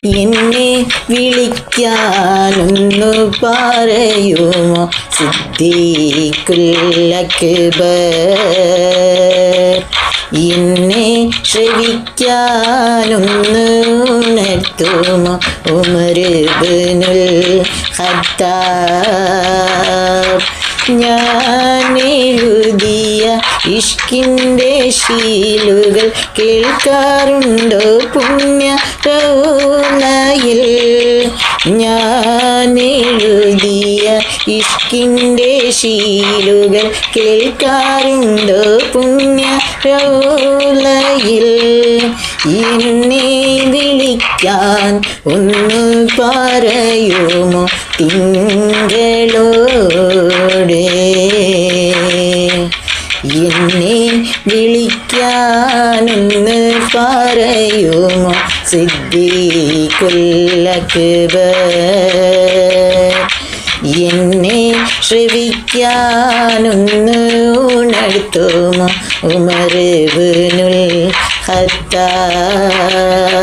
എന്നെ വിളിക്കാനൊന്നു പറയുമോ സിദ്ദീഖുൽ അക്ബർ? എന്നെ ശ്രവിക്കാനൊന്ന് ഉണർത്തുമോ ഉമർ ഇബ്നുൽ ഖത്താബ്? ഞാൻ എഴുതിയ ഇഷ്കിൻ്റെ ശീലുകൾ കേൾക്കാറുണ്ടോ പുണ്യ റൗളയിൽ? ഞാൻ എഴുതിയ ഇഷ്കിൻ്റെ ശീലുകൾ കേൾക്കാറുണ്ടോ പുണ്യ റൗളയിൽ? എന്നെ വിളിക്കാൻ ഒന്ന് പറയുമോ തിങ്കളോടെ? എന്നെ വിളിക്കാനൊന്ന് പറയുമോ സിദ്ദീഖുൽ അക്ബർ? എന്നെ ശ്രവിക്കാനൊന്ന് ഉണർത്തുമോ ഉമർ ഇബ്നുൽ ഖത്താബ്?